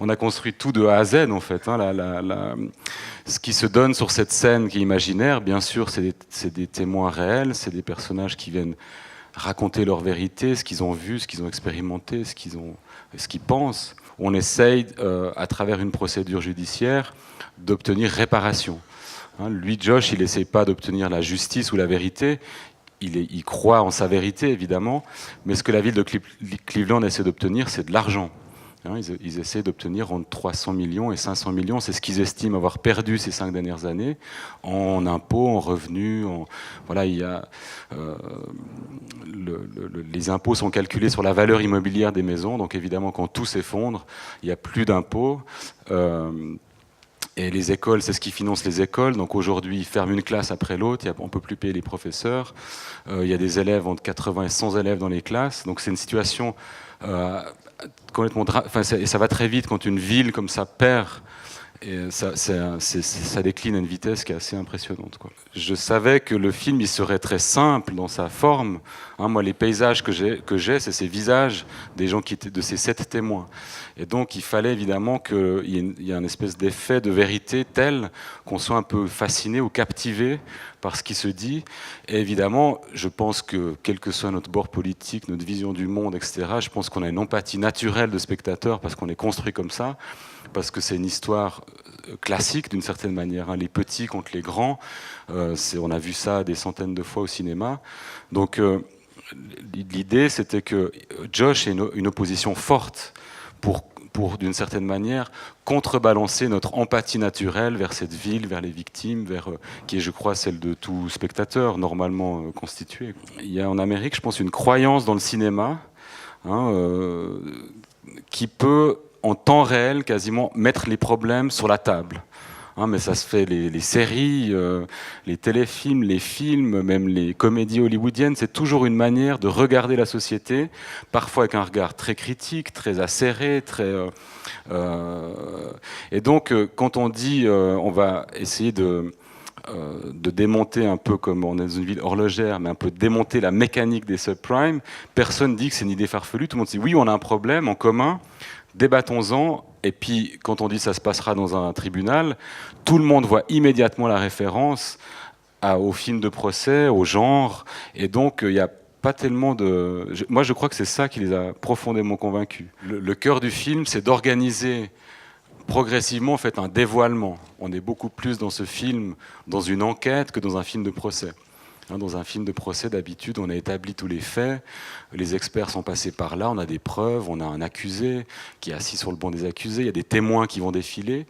on a construit tout de A à Z en fait. Hein, ce qui se donne sur cette scène qui est imaginaire, bien sûr, c'est des témoins réels, c'est des personnages qui viennent raconter leur vérité, ce qu'ils ont vu, ce qu'ils ont expérimenté, ce qu'ils pensent. On essaye, à travers une procédure judiciaire, d'obtenir réparation. Hein, lui, Josh, il n'essaye pas d'obtenir la justice ou la vérité. Il croit en sa vérité, évidemment. Mais ce que la ville de Cleveland essaie d'obtenir, c'est de l'argent. Hein, ils essaient d'obtenir entre 300 millions et 500 millions. C'est ce qu'ils estiment avoir perdu ces 5 dernières années en impôts, en revenus. Voilà, il y a, les impôts sont calculés sur la valeur immobilière des maisons. Donc évidemment, quand tout s'effondre, il n'y a plus d'impôts. Et les écoles, c'est ce qui finance les écoles. Donc aujourd'hui, ils ferment une classe après l'autre. On ne peut plus payer les professeurs. Il y a des élèves, entre 80 et 100 élèves dans les classes. Donc c'est une situation complètement... et ça va très vite quand une ville comme ça perd. Et ça décline à une vitesse qui est assez impressionnante, quoi. Je savais que le film il serait très simple dans sa forme. Hein, moi, les paysages que j'ai, c'est ces visages des gens qui étaient de ces 7 témoins. Et donc, il fallait évidemment qu'il y ait une espèce d'effet de vérité tel qu'on soit un peu fasciné ou captivé par ce qui se dit. Et évidemment, je pense que, quel que soit notre bord politique, notre vision du monde, etc., je pense qu'on a une empathie naturelle de spectateur parce qu'on est construit comme ça, parce que c'est une histoire classique d'une certaine manière, hein, les petits contre les grands, on a vu ça des centaines de fois au cinéma. Donc l'idée c'était que Josh ait une opposition forte pour d'une certaine manière contrebalancer notre empathie naturelle vers cette ville, vers les victimes, qui est, je crois, celle de tout spectateur normalement constitué. Il y a en Amérique, je pense, une croyance dans le cinéma, hein, qui peut en temps réel quasiment mettre les problèmes sur la table. Hein, mais ça se fait, les séries, les téléfilms, les films, même les comédies hollywoodiennes, c'est toujours une manière de regarder la société, parfois avec un regard très critique, très acéré, et donc quand on dit on va essayer de démonter un peu comme on est dans une ville horlogère, mais un peu démonter la mécanique des subprimes, personne dit que c'est une idée farfelue, tout le monde dit oui, on a un problème en commun, débattons-en, et puis quand on dit ça se passera dans un tribunal, tout le monde voit immédiatement la référence au film de procès, au genre, et donc il y a pas tellement de... Moi je crois que c'est ça qui les a profondément convaincus. Le cœur du film, c'est d'organiser progressivement en fait un dévoilement. On est beaucoup plus dans ce film, dans une enquête, que dans un film de procès. Dans un film de procès, d'habitude, on a établi tous les faits, les experts sont passés par là, on a des preuves, on a un accusé qui est assis sur le banc des accusés, il y a des témoins qui vont défiler,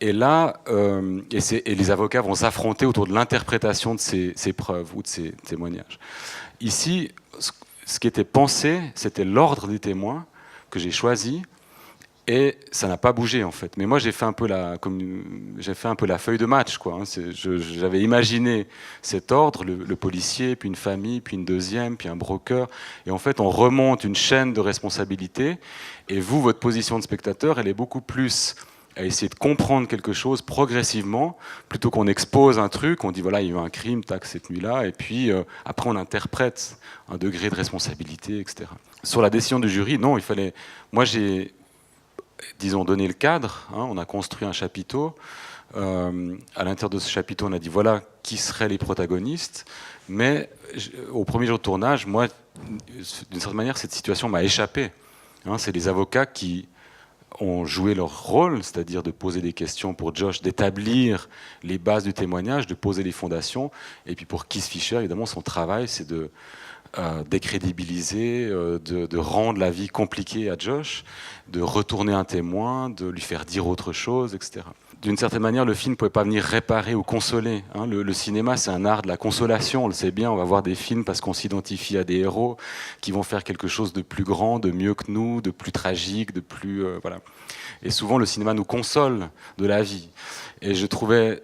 et là, et les avocats vont s'affronter autour de l'interprétation de ces preuves ou de ces témoignages. Ici, ce qui était pensé, c'était l'ordre des témoins que j'ai choisi, et ça n'a pas bougé en fait. Mais moi j'ai fait un peu la feuille de match, quoi. Hein. J'avais imaginé cet ordre, le policier, puis une famille, puis une deuxième, puis un broker. Et en fait on remonte une chaîne de responsabilité. Et vous, votre position de spectateur, elle est beaucoup plus à essayer de comprendre quelque chose progressivement, plutôt qu'on expose un truc, on dit voilà, il y a eu un crime, tac, cette nuit-là, et puis après on interprète un degré de responsabilité, etc. Sur la décision du jury, non, il fallait... Moi j'ai... disons, donner le cadre, hein, on a construit un chapiteau. À l'intérieur de ce chapiteau, on a dit voilà qui seraient les protagonistes. Mais au premier jour de tournage, moi, d'une certaine manière, cette situation m'a échappé. Hein, c'est les avocats qui ont joué leur rôle, c'est-à-dire de poser des questions pour Josh, d'établir les bases du témoignage, de poser les fondations. Et puis pour Keith Fisher, évidemment, son travail, c'est de décrédibiliser, de rendre la vie compliquée à Josh, de retourner un témoin, de lui faire dire autre chose, etc. D'une certaine manière, le film ne pouvait pas venir réparer ou consoler. Hein. Le cinéma, c'est un art de la consolation, on le sait bien, on va voir des films parce qu'on s'identifie à des héros qui vont faire quelque chose de plus grand, de mieux que nous, de plus tragique, de plus... voilà. Et souvent, le cinéma nous console de la vie. Et je trouvais...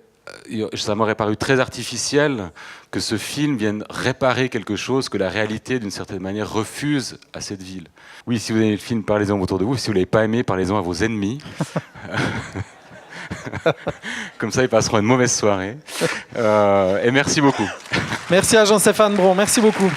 ça m'aurait paru très artificiel que ce film vienne réparer quelque chose que la réalité, d'une certaine manière, refuse à cette ville. Oui, si vous aimez le film, parlez-en autour de vous. Si vous ne l'avez pas aimé, parlez-en à vos ennemis. Comme ça, ils passeront une mauvaise soirée. Et merci beaucoup. Merci à Jean-Stéphane Bron. Merci beaucoup.